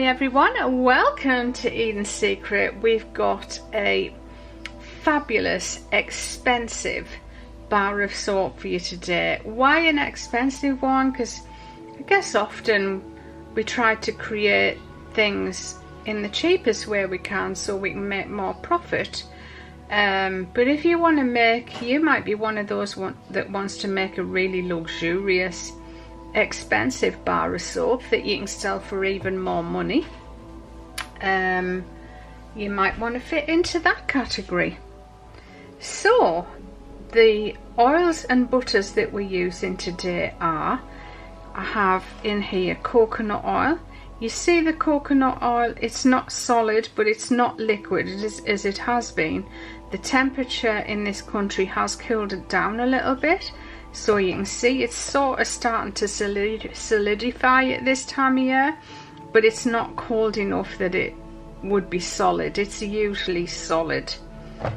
Hi everyone, welcome to Eden's Secret. We've got a fabulous, expensive bar of soap for you today. Why an expensive one? Because I guess often we try to create things in the cheapest way we can so we can make more profit. But if you want to make, you might be one of those that wants to make a really luxurious, expensive bar of soap that you can sell for even more money. You might want to fit into that category. So the oils and butters that we're using today are, I have in here coconut oil. You see the coconut oil, it's not solid but it's not liquid as it has been. The temperature in this country has cooled it down a little bit, so you can see it's sort of starting to solidify at this time of year, but it's not cold enough that it would be solid. It's usually solid,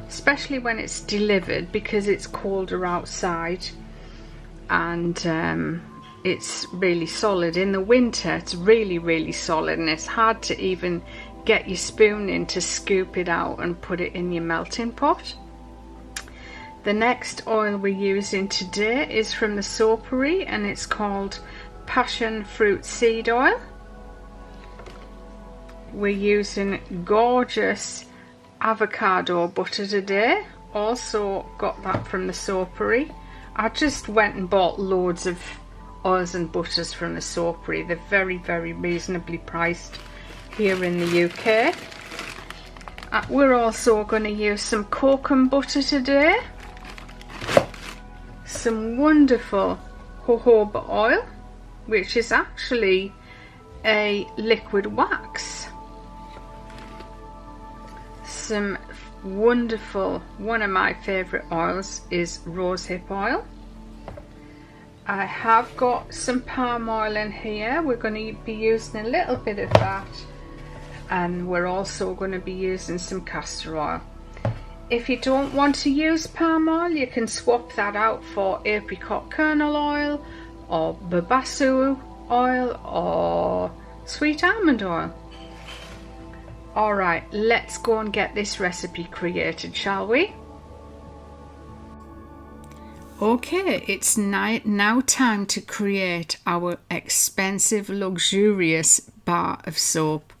especially when it's delivered, because it's colder outside and it's really solid. In the winter it's really solid and it's hard to even get your spoon in to scoop it out and put it in your melting pot. The next oil we're using today is from the soapery and it's called passion fruit seed oil. We're using gorgeous avocado butter today, also got that from the soapery. I just went and bought loads of oils and butters from the soapery. They're very reasonably priced here in the UK. We're also going to use some Kokum Butter today, some wonderful jojoba oil, which is actually a liquid wax, some wonderful, one of my favourite oils is Rosehip Oil. I have got some palm oil in here. We're going to be using a little bit of that, and we're also going to be using some castor oil. If you don't want to use palm oil, you can swap that out for apricot kernel oil or babassu oil or sweet almond oil. Alright, let's go and get this recipe created, shall we? Okay, it's now time to create our expensive, luxurious bar of soap.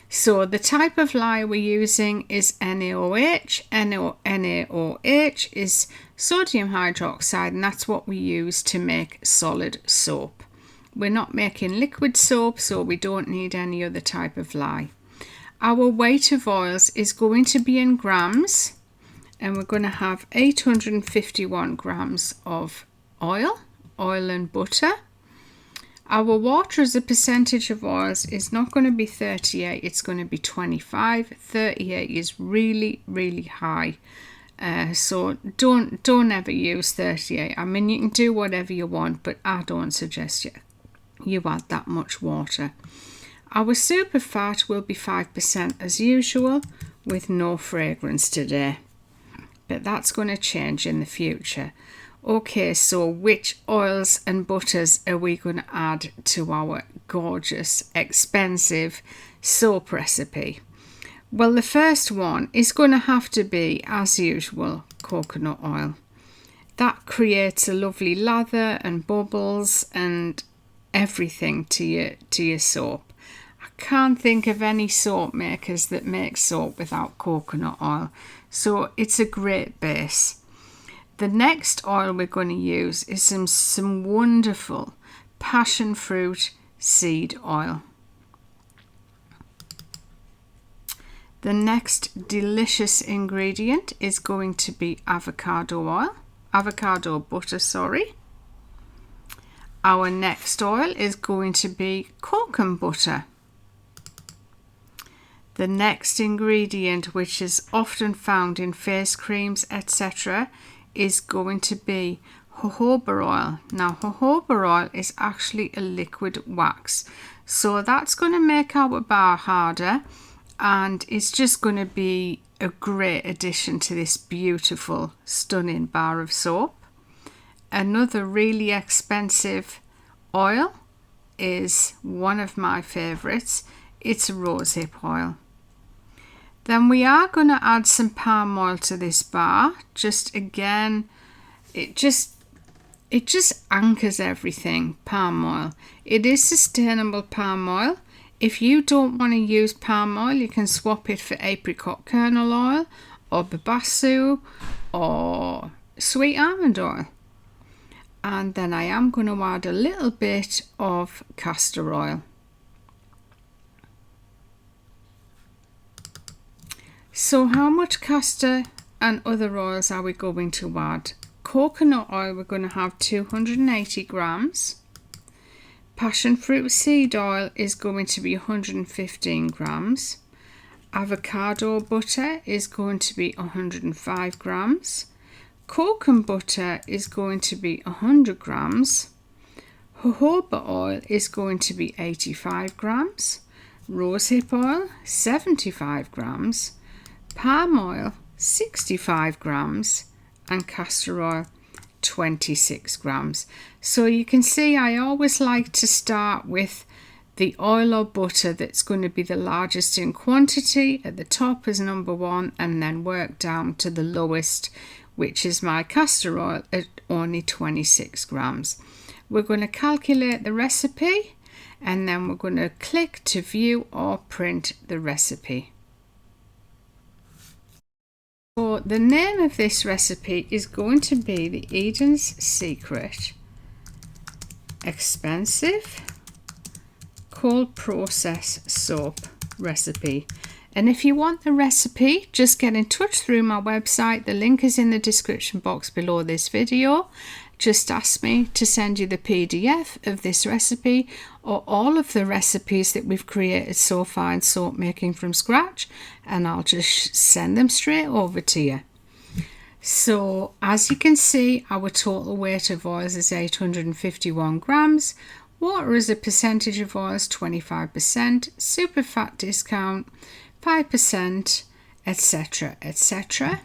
So the type of lye we're using is NaOH. NaOH is sodium hydroxide, and that's what we use to make solid soap. We're not making liquid soap, so we don't need any other type of lye. Our weight of oils is going to be in grams, and we're going to have 851 grams of oil and butter. Our water as a percentage of oils is not going to be 38, it's going to be 25. 38 is really high, so don't ever use 38. I mean, you can do whatever you want, but I don't suggest you add that much water. Our super fat will be 5% as usual, with no fragrance today, but that's going to change in the future. Okay, so which oils and butters are we going to add to our gorgeous, expensive soap recipe? Well, the first one is going to have to be, as usual, coconut oil. That creates a lovely lather and bubbles and everything to your soap. I can't think of any soap makers that make soap without coconut oil, so it's a great base. The next oil we're going to use is some wonderful passion fruit seed oil. The next delicious ingredient is going to be avocado butter, sorry. Our next oil is going to be kokum butter. The next ingredient, which is often found in face creams, etc., is going to be jojoba oil. Now, jojoba oil is actually a liquid wax, so that's going to make our bar harder, and it's just going to be a great addition to this beautiful, stunning bar of soap. Another really expensive oil is one of my favorites. it's rosehip oil. Then we are going to add some palm oil to this bar. Just again, it just anchors everything, palm oil. It is sustainable palm oil. If you don't want to use palm oil, you can swap it for apricot kernel oil or babassu or sweet almond oil. And then I am going to add a little bit of castor oil. So how much castor and other oils are we going to add? Coconut oil, we're going to have 280 grams. Passion fruit seed oil is going to be 115 grams. Avocado butter is going to be 105 grams. Kokum butter is going to be 100 grams. Jojoba oil is going to be 85 grams. Rosehip oil, 75 grams. Palm oil, 65 grams. And castor oil, 26 grams. So you can see I always like to start with the oil or butter that's going to be the largest in quantity at the top as number 1, and then work down to the lowest, which is my castor oil at only 26 grams. We're going to calculate the recipe, and then we're going to click to view or print the recipe. So the name of this recipe is going to be the Eden's Secret Expensive Cold Process Soap Recipe. And if you want the recipe, just get in touch through my website. The link is in the description box below this video. Just ask me to send you the PDF of this recipe or all of the recipes that we've created so far in soap making from scratch, and I'll just send them straight over to you. So as you can see, our total weight of oils is 851 grams. Water as a percentage of oils 25%, super fat discount 5%, etc, etc.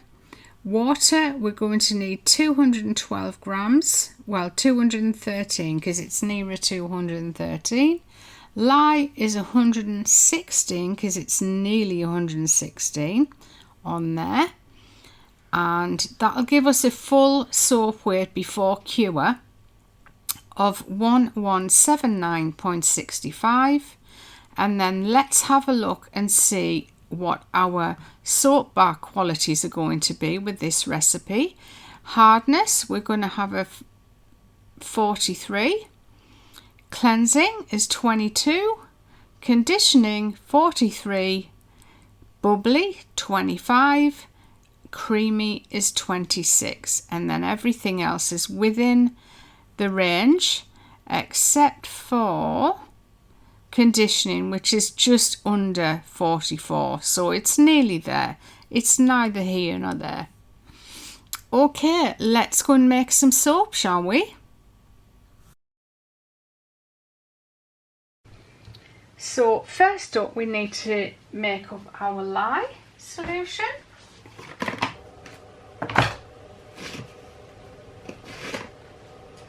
Water, we're going to need 212 grams, well 213 because it's nearer 213. Lye is 116 because it's nearly 116 on there, and that'll give us a full soap weight before cure of 1179.65. And then let's have a look and see what our soap bar qualities are going to be with this recipe. Hardness, we're going to have a 43. Cleansing is 22. Conditioning 43. Bubbly 25. Creamy is 26. And then everything else is within the range except for conditioning, which is just under 44, so it's nearly there. It's neither here nor there. Okay, let's go and make some soap, shall we? So first up, we need to make up our lye solution.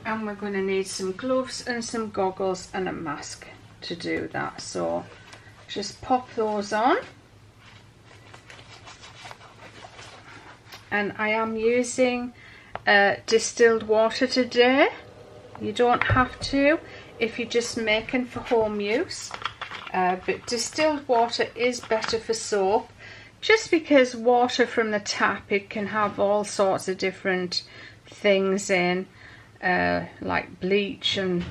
And we're going to need some gloves and some goggles and a mask to do that, so just pop those on. And I am using distilled water today. You don't have to if you're just making for home use, but distilled water is better for soap, just because water from the tap, it can have all sorts of different things in, like bleach, and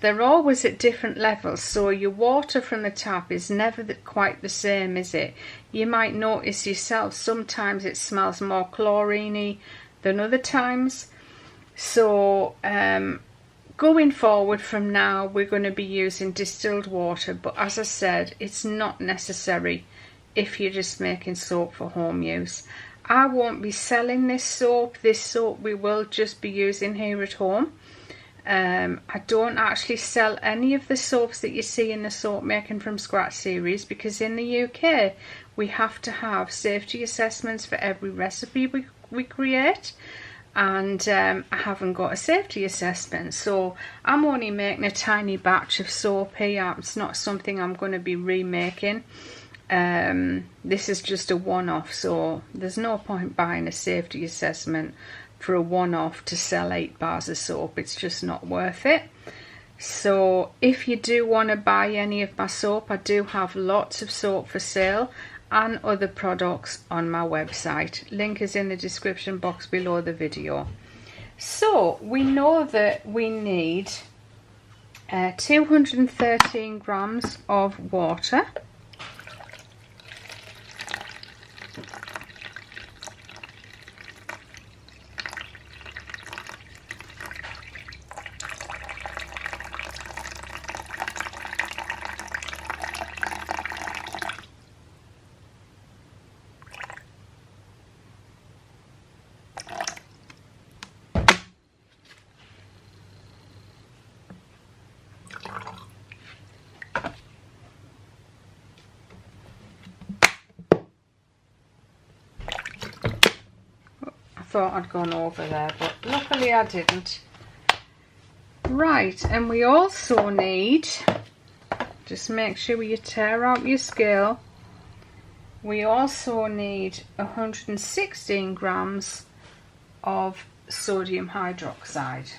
they're always at different levels, so your water from the tap is never quite the same, is it? You might notice yourself, sometimes it smells more chlorine-y than other times. So going forward from now, we're going to be using distilled water, but as I said, it's not necessary if you're just making soap for home use. I won't be selling this soap. This soap we will just be using here at home. I don't actually sell any of the soaps that you see in the Soap Making from Scratch series, because in the UK we have to have safety assessments for every recipe we create, and I haven't got a safety assessment, so I'm only making a tiny batch of soap here. It's not something I'm going to be remaking. This is just a one-off, so there's no point buying a safety assessment for a one-off to sell 8 bars of soap. It's just not worth it. So if you do want to buy any of my soap, I do have lots of soap for sale and other products on my website. Link is in the description box below the video. So we know that we need 213 grams of water, thought I'd gone over there, but luckily I didn't. Right, and we also need, just make sure you tear out your scale, we also need 116 grams of sodium hydroxide.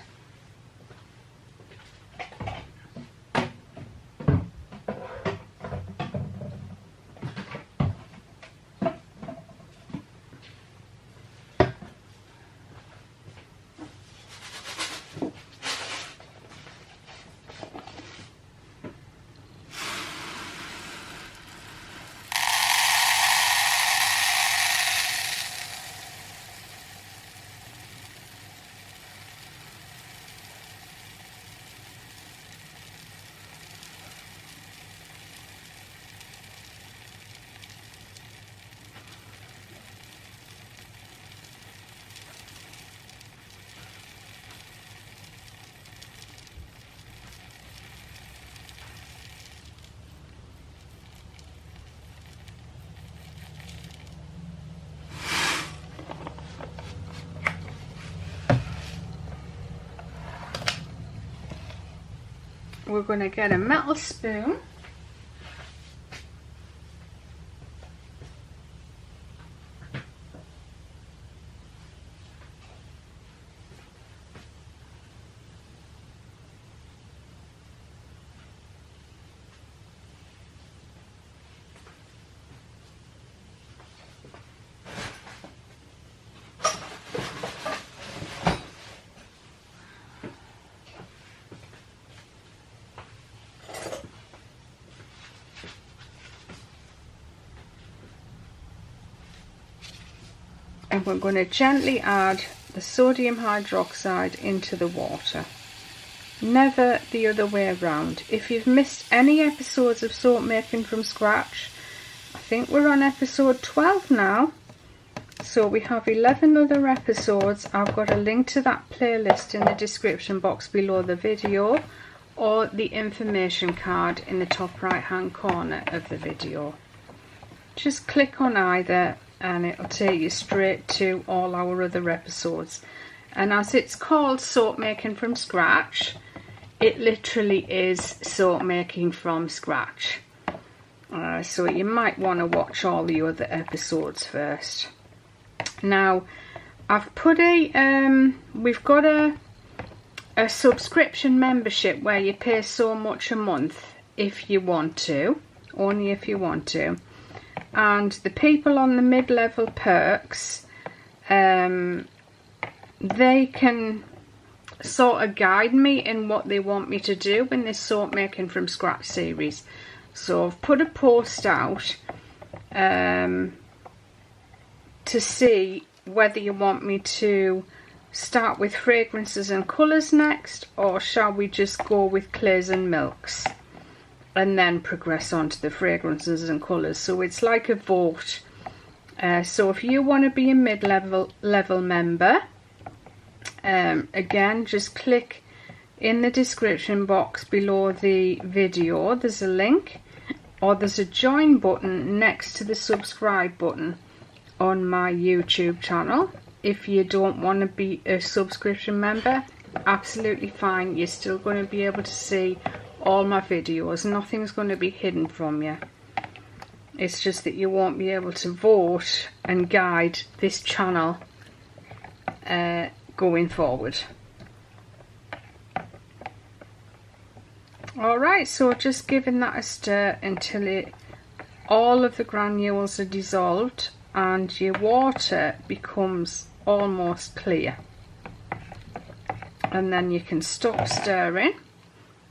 We're going to get a metal spoon, and we're going to gently add the sodium hydroxide into the water. Never the other way around. If you've missed any episodes of soap making from scratch, I think we're on episode 12 now, so we have 11 other episodes. I've got a link to that playlist in the description box below the video, or the information card in the top right hand corner of the video. Just click on either and it'll take you straight to all our other episodes. And as it's called soap making from scratch, it literally is soap making from scratch. So you might want to watch all the other episodes first. Now I've put we've got a subscription membership where you pay so much a month if you want to, only if you want to. And the people on the mid-level perks, they can sort of guide me in what they want me to do in this soap making from scratch series. So I've put a post out to see whether you want me to start with fragrances and colours next, or shall we just go with clays and milks and then progress on to the fragrances and colours. So it's like a vote. So if you want to be a mid-level member, again, just click in the description box below the video. There's a link, or there's a join button next to the subscribe button on my YouTube channel. if you don't want to be a subscription member, absolutely fine. You're still going to be able to see all my videos. Nothing's going to be hidden from you. It's just that you won't be able to vote and guide this channel going forward. Alright, so just giving that a stir until all of the granules are dissolved and your water becomes almost clear. And then you can stop stirring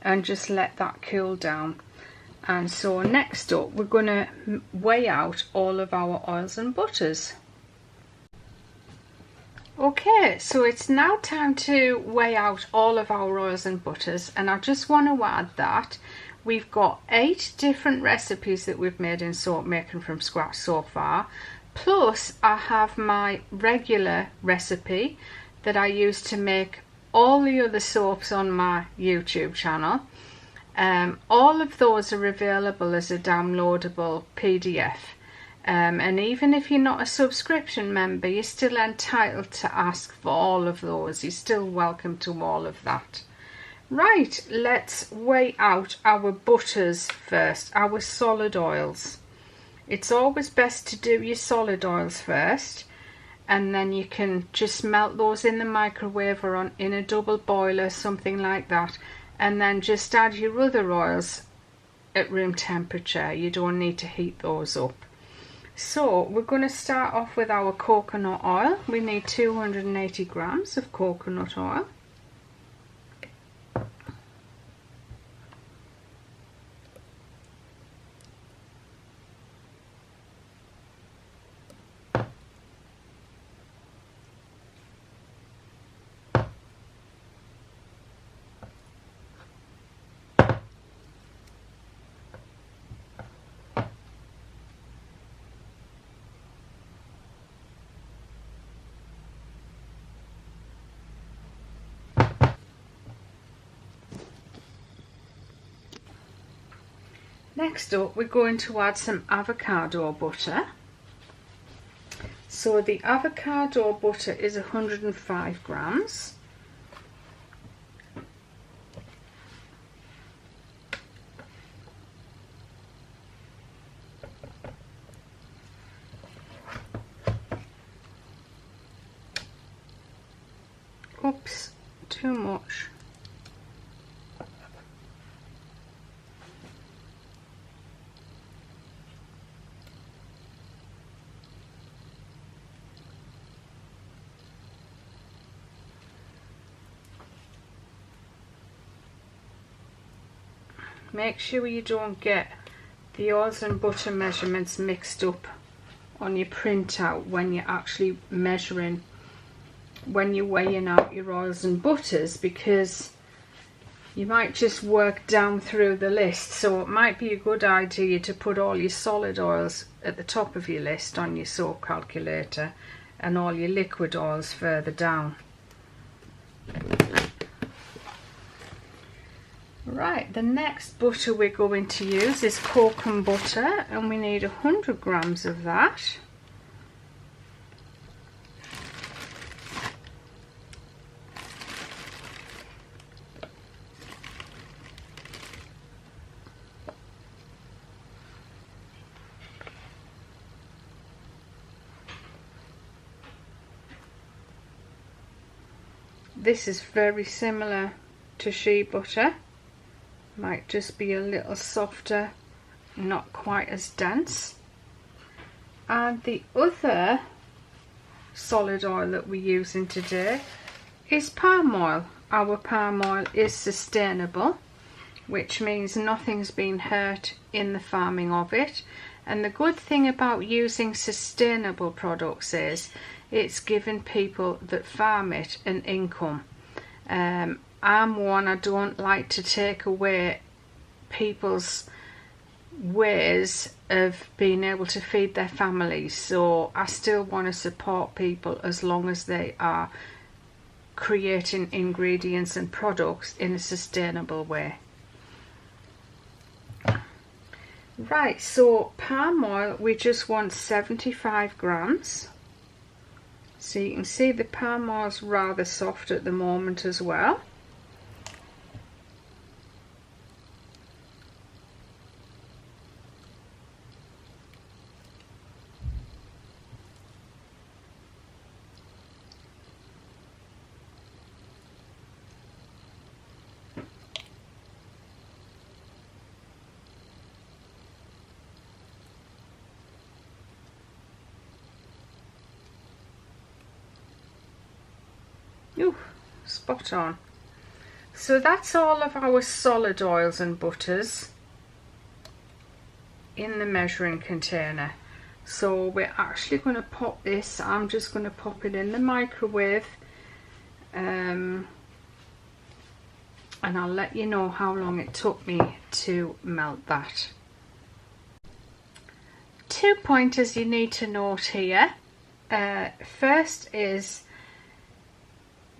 and just let that cool down. And so next up we're going to weigh out all of our oils and butters. Okay, so it's now time to weigh out all of our oils and butters, and I just want to add that we've got 8 different recipes that we've made in soap making from scratch so far, plus I have my regular recipe that I use to make all the other soaps on my YouTube channel. All of those are available as a downloadable PDF. And even if you're not a subscription member, you're still entitled to ask for all of those. You're still welcome to all of that. Right, let's weigh out our butters first, our solid oils. It's always best to do your solid oils first, and then you can just melt those in the microwave or in a double boiler, something like that, and then just add your other oils at room temperature. You don't need to heat those up. So we're going to start off with our coconut oil. We need 280 grams of coconut oil. Next up, we're going to add some avocado butter. So the avocado butter is 105 grams. Oops, too much. Make sure you don't get the oils and butter measurements mixed up on your printout when you're actually measuring, when you're weighing out your oils and butters, because you might just work down through the list. So it might be a good idea to put all your solid oils at the top of your list on your soap calculator and all your liquid oils further down. Right, the next butter we're going to use is Kokum Butter, and we need 100 grams of that. This is very similar to shea butter. Might just be a little softer, not quite as dense. And the other solid oil that we're using today is palm oil. Our palm oil is sustainable, which means nothing's been hurt in the farming of it. And the good thing about using sustainable products is it's given people that farm it an income. I'm one, I don't like to take away people's ways of being able to feed their families, so I still want to support people as long as they are creating ingredients and products in a sustainable way. Right, so palm oil, we just want 75 grams. So you can see the palm oil's rather soft at the moment as well. Ooh, spot on. So that's all of our solid oils and butters in the measuring container. So we're actually going to pop this, I'm just going to pop it in the microwave, and I'll let you know how long it took me to melt that. 2 pointers you need to note here. First is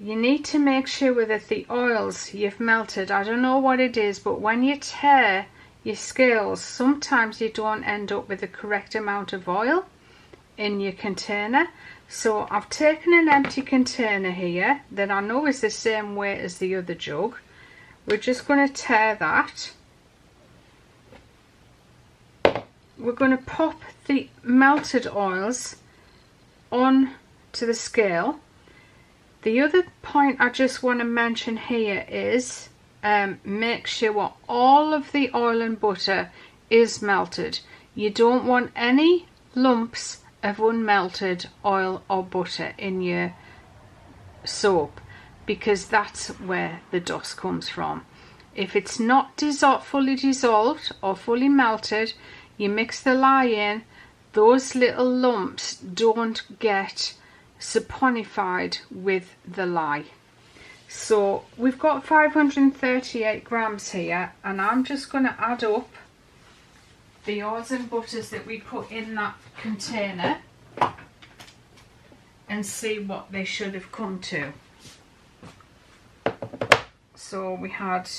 you need to make sure that the oils you've melted, I don't know what it is, but when you tear your scales, sometimes you don't end up with the correct amount of oil in your container. So I've taken an empty container here that I know is the same weight as the other jug. We're just going to tear that. We're going to pop the melted oils on to the scale. The other point I just want to mention here is make sure all of the oil and butter is melted. You don't want any lumps of unmelted oil or butter in your soap, because that's where the dust comes from. If it's not fully dissolved or fully melted, you mix the lye in, those little lumps don't get saponified with the lye. So we've got 538 grams here, and I'm just going to add up the oils and butters that we put in that container and see what they should have come to. So we had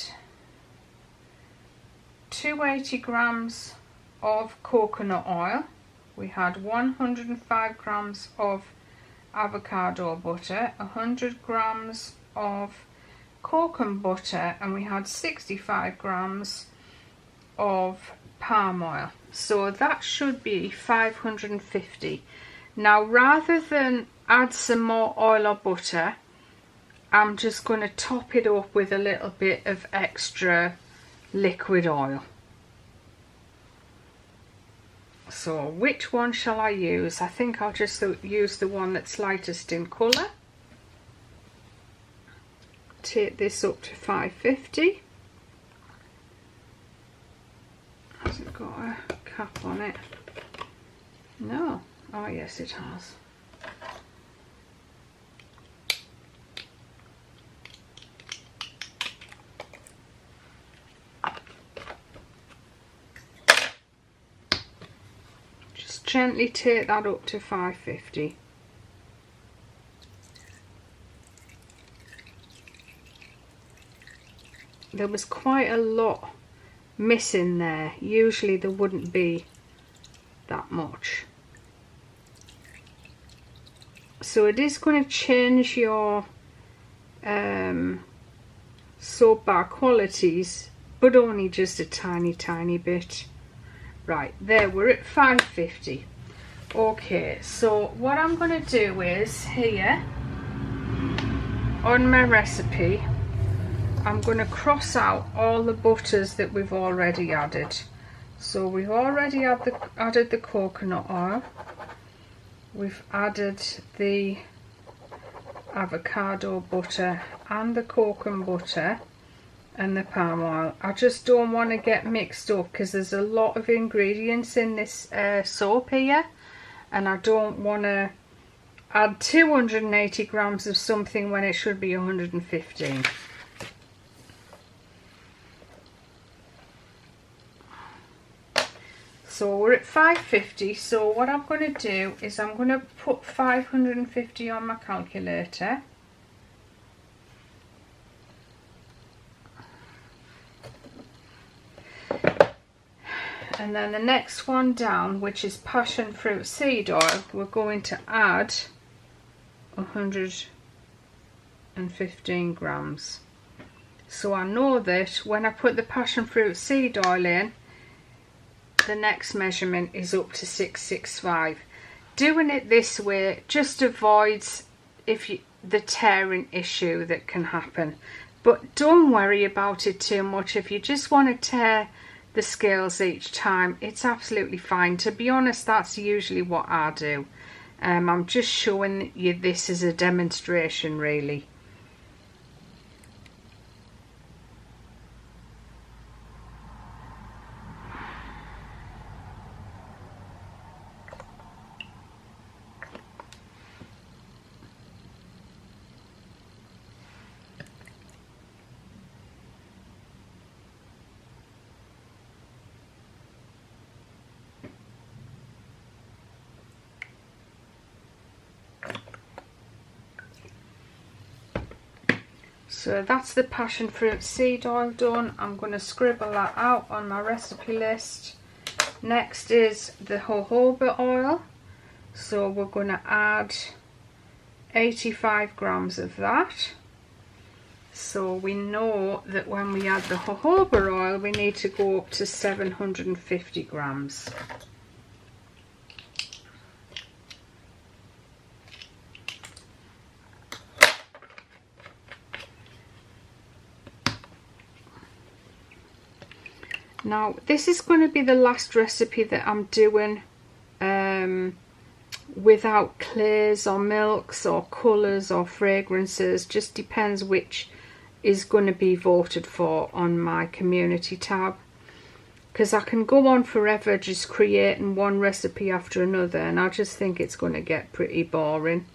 280 grams of coconut oil, we had 105 grams of avocado butter, 100 grams of Kokum butter, and we had 65 grams of palm oil. So that should be 550. Now, rather than add some more oil or butter, I'm just going to top it up with a little bit of extra liquid oil. So which one shall I use? I think I'll just use the one that's lightest in colour. Take this up to 550. Has it got a cap on it? No. Oh yes, it has. Gently take that up to 550. There was quite a lot missing there. Usually there wouldn't be that much. So it is going to change your soap bar qualities, but only just a tiny bit. Right, there, we're at 550. Okay, so what I'm going to do is here on my recipe, I'm going to cross out all the butters that we've already added. So we've already added the coconut oil, we've added the avocado butter and the Kokum butter and the palm oil. I just don't want to get mixed up because there's a lot of ingredients in this soap here, and I don't want to add 280 grams of something when it should be 115. So we're at 550, so what I'm going to do is I'm going to put 550 on my calculator. And then the next one down, which is passion fruit seed oil, we're going to add 115 grams. So I know that when I put the passion fruit seed oil in, the next measurement is up to 665. Doing it this way just avoids the tearing issue that can happen. But don't worry about it too much. If you just want to tear the scales each time, it's absolutely fine. To be honest, that's usually what I do. I'm just showing you this as a demonstration, really. So that's the passion fruit seed oil done. I'm going to scribble that out on my recipe list. Next is the jojoba oil. So we're going to add 85 grams of that. So we know that when we add the jojoba oil, we need to go up to 750 grams. Now this is going to be the last recipe that I'm doing without clays or milks or colours or fragrances. Just depends which is going to be voted for on my community tab, because I can go on forever just creating one recipe after another, and I just think it's going to get pretty boring.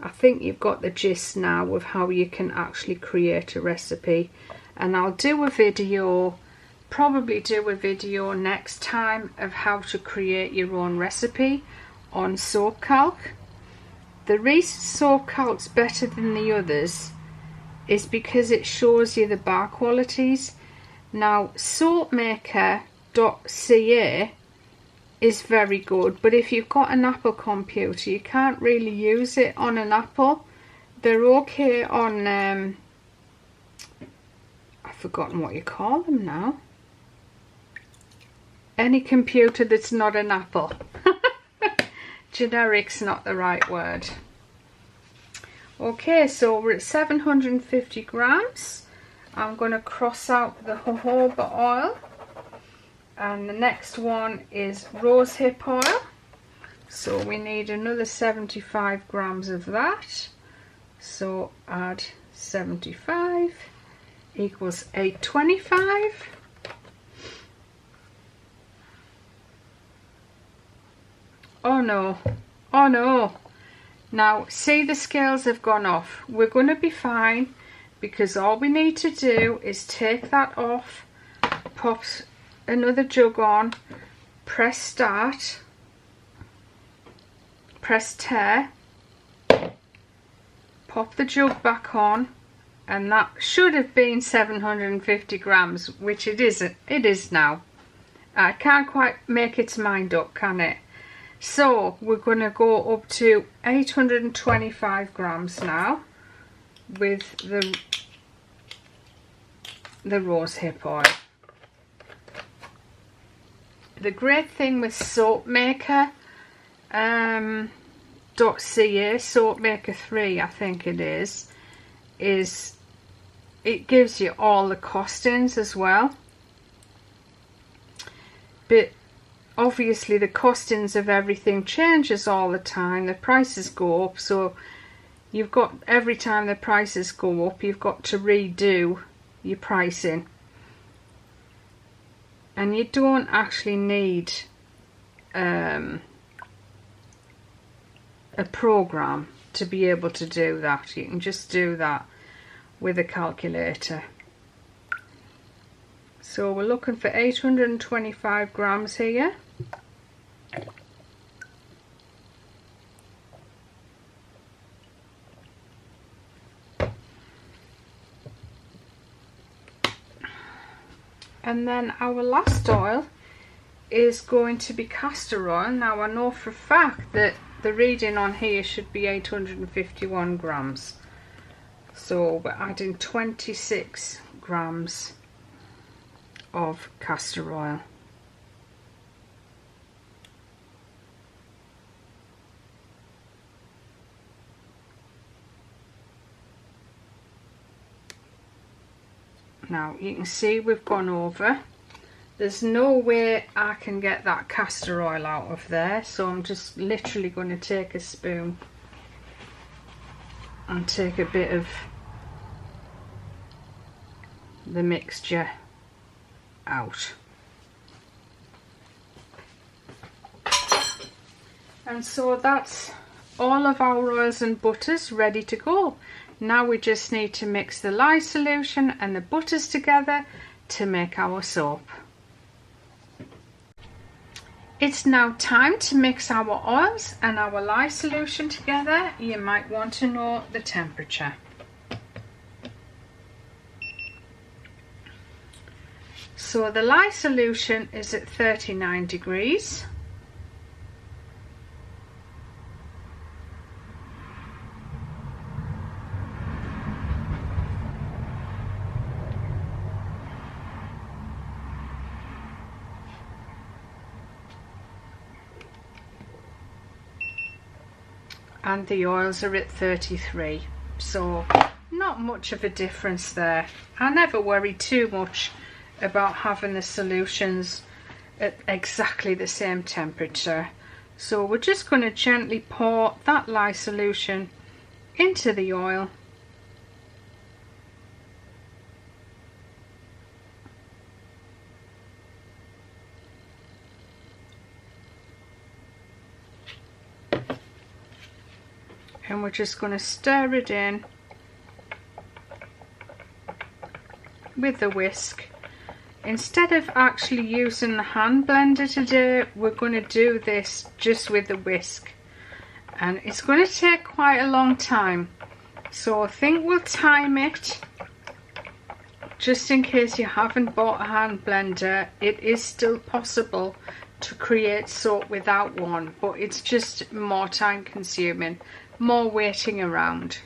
I think you've got the gist now of how you can actually create a recipe. And I'll do a video, probably do a video next time of how to create your own recipe on soap calc. The reason soap calc's better than the others is because it shows you the bar qualities. Now soapmaker.ca is very good, but if you've got an Apple computer you can't really use it on an Apple. They're okay on I've forgotten what you call them now. Any computer that's not an Apple. Generic's not the right word. Okay, so we're at 750 grams. I'm going to cross out the jojoba oil. And the next one is Rosehip Oil. So we need another 75 grams of that. So add 75 equals 825. Oh no, oh no. Now see, the scales have gone off. We're going to be fine because all we need to do is take that off, pop another jug on, press start, press tear, pop the jug back on, and that should have been 750 grams, which it isn't. It is now. I can't quite make its mind up, can it? So we're going to go up to 825 grams now with the rosehip oil. The great thing with Soapmaker .ca, Soapmaker 3 I think it is it gives you all the costings as well. But obviously the costings of everything changes all the time. The prices go up, so you've got, every time the prices go up, you've got to redo your pricing. And you don't actually need a program to be able to do that. You can just do that with a calculator. So we're looking for 825 grams here. And then our last oil is going to be castor oil. Now I know for a fact that the reading on here should be 851 grams. So we're adding 26 grams of castor oil. Now you can see we've gone over. There's no way I can get that castor oil out of there, so I'm just literally going to take a spoon and take a bit of the mixture out. And so that's all of our oils and butters ready to go. Now we just need to mix the lye solution and the butters together to make our soap. It's now time to mix our oils and our lye solution together. You might want to know the temperature. So the lye solution is at 39 degrees. And the oils are at 33, so not much of a difference there. I never worry too much about having the solutions at exactly the same temperature. So we're just going to gently pour that lye solution into the oil. And we're just going to stir it in with the whisk. Instead of actually using the hand blender today, we're going to do this just with the whisk. And it's going to take quite a long time. So I think we'll time it. Just in case you haven't bought a hand blender, it is still possible to create soap without one, but it's just more time consuming. More waiting around,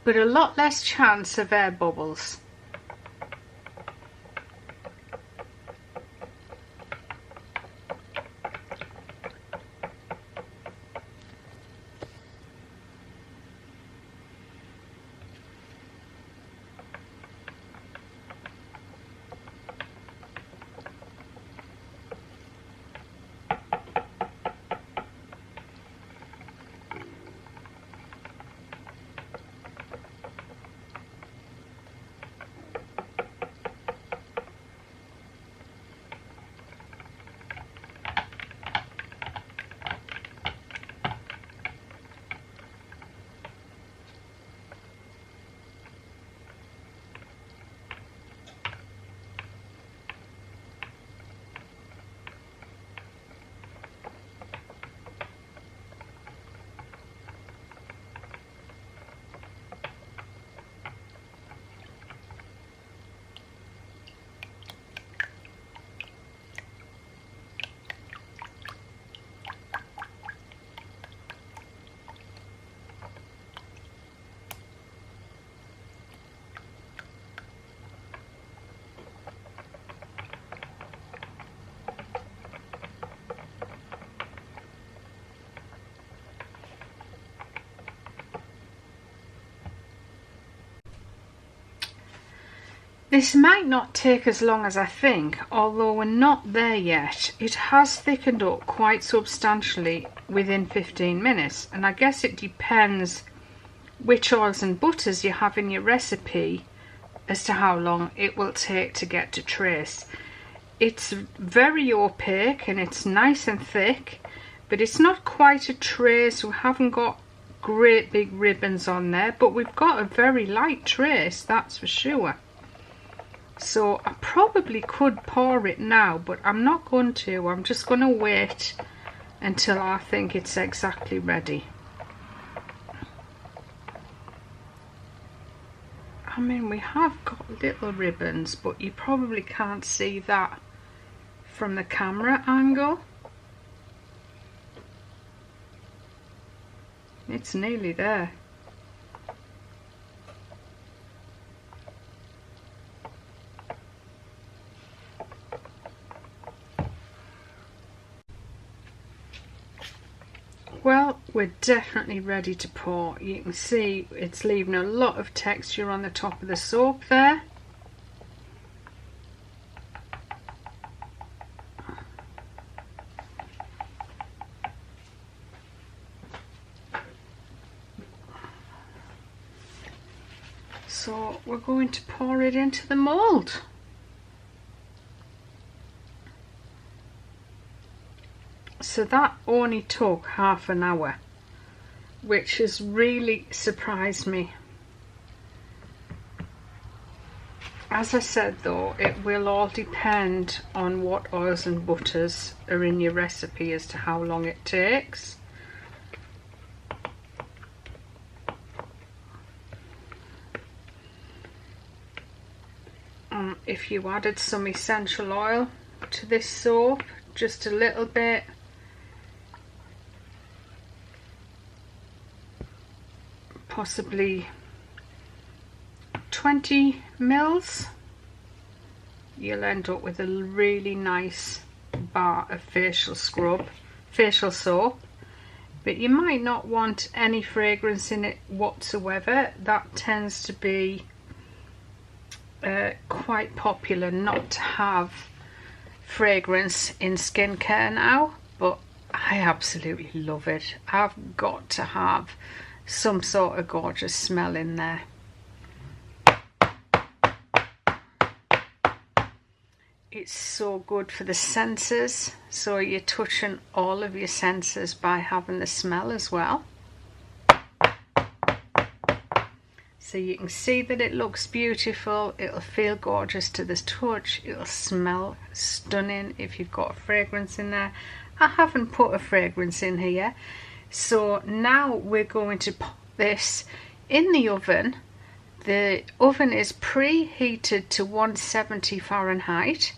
but a lot less chance of air bubbles. This might not take as long as I think, although we're not there yet. It has thickened up quite substantially within 15 minutes, and I guess it depends which oils and butters you have in your recipe as to how long it will take to get to trace. It's very opaque and it's nice and thick, but it's not quite a trace. We haven't got great big ribbons on there, but we've got a very light trace, that's for sure. So I probably could pour it now, but I'm not going to. I'm just going to wait until I think it's exactly ready. I mean, we have got little ribbons, but you probably can't see that from the camera angle. It's nearly there. Well, we're definitely ready to pour. You can see it's leaving a lot of texture on the top of the soap there. So we're going to pour it into the mould. So that only took half an hour, which has really surprised me. As I said though, it will all depend on what oils and butters are in your recipe as to how long it takes. If you added some essential oil to this soap, just a little bit, possibly 20 mils, you'll end up with a really nice bar of facial soap. But you might not want any fragrance in it whatsoever. That tends to be quite popular, not to have fragrance in skincare now, but I absolutely love it. I've got to have some sort of gorgeous smell in there. It's so good for the senses, so you're touching all of your senses by having the smell as well. So you can see that it looks beautiful, it'll feel gorgeous to the touch, it'll smell stunning if you've got a fragrance in there. I haven't put a fragrance in here. So now we're going to put this in the oven. The oven is preheated to 170 Fahrenheit.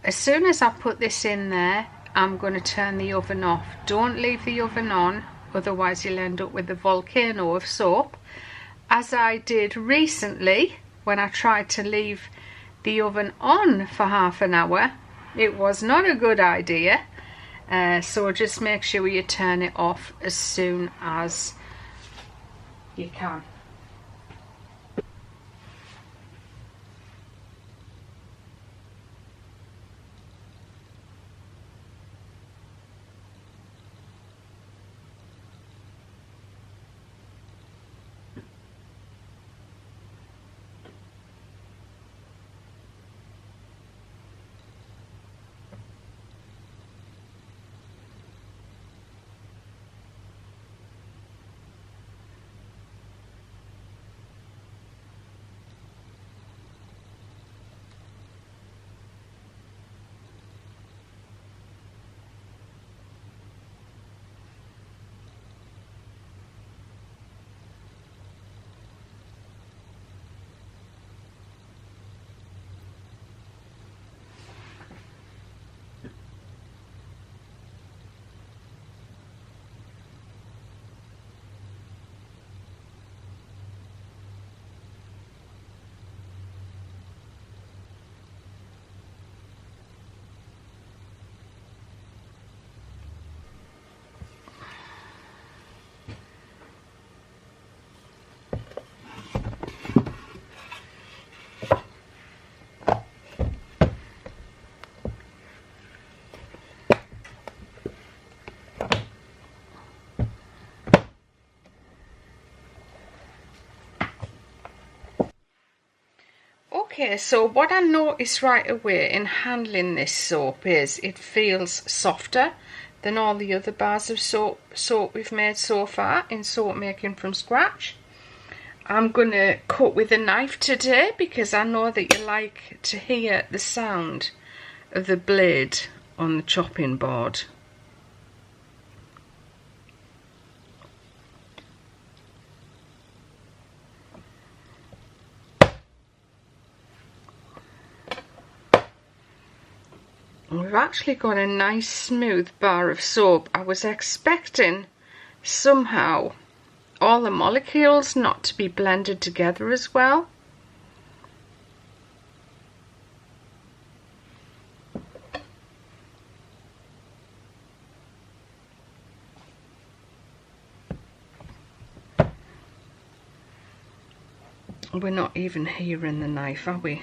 As soon as I put this in there, I'm going to turn the oven off. Don't leave the oven on, otherwise you'll end up with a volcano of soap, as I did recently when I tried to leave the oven on for half an hour. It was not a good idea. So just make sure you turn it off as soon as you can. Okay, so what I noticed right away in handling this soap is it feels softer than all the other bars of soap we've made so far in soap making from scratch. I'm going to cut with a knife today because I know that you like to hear the sound of the blade on the chopping board. We've actually got a nice smooth bar of soap. I was expecting somehow all the molecules not to be blended together as well. We're not even hearing the knife, are we?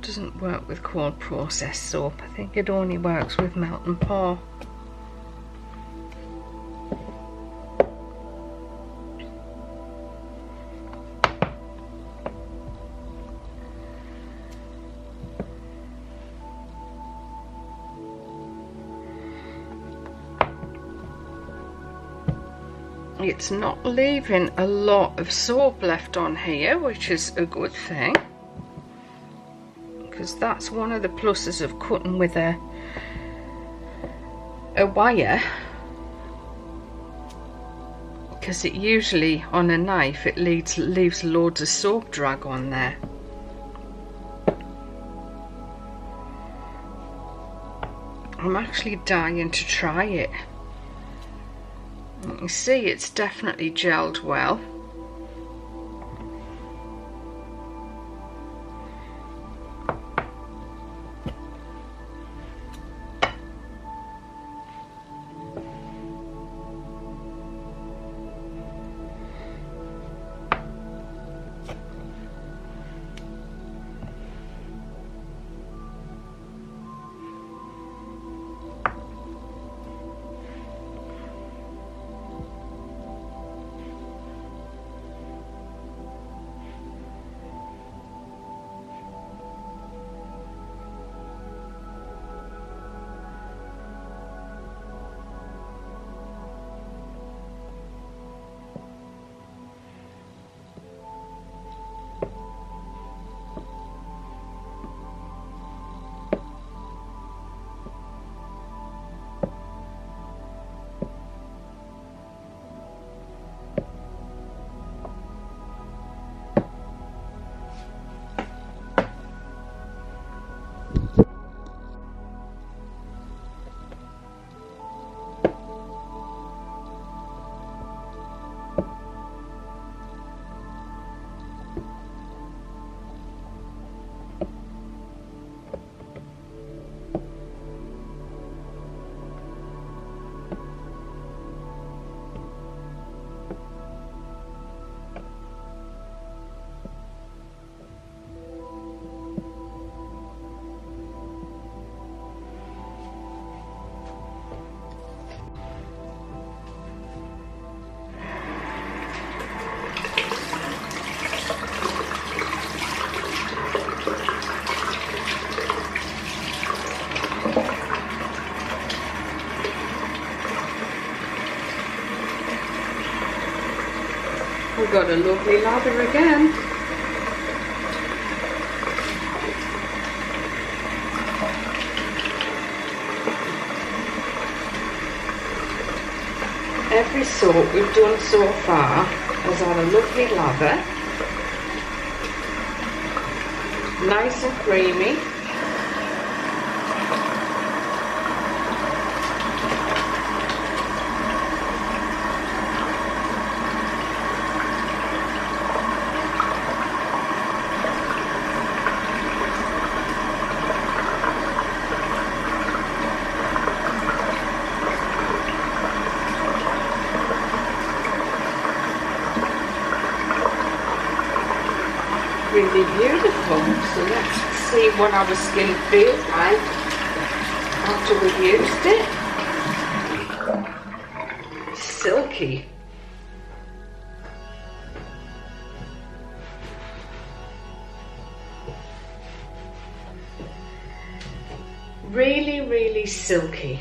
Doesn't work with cold process soap. I think it only works with melt and pour. It's not leaving a lot of soap left on here, which is a good thing, because that's one of the pluses of cutting with a wire, because it usually on a knife it leaves loads of soap drag on there. I'm actually dying to try it. You see, it's definitely gelled well. We've got a lovely lather again. Every soap we've done so far has had a lovely lather, nice and creamy. Really beautiful. So let's see what our skin feels like after we've used it. Silky. Really, really silky.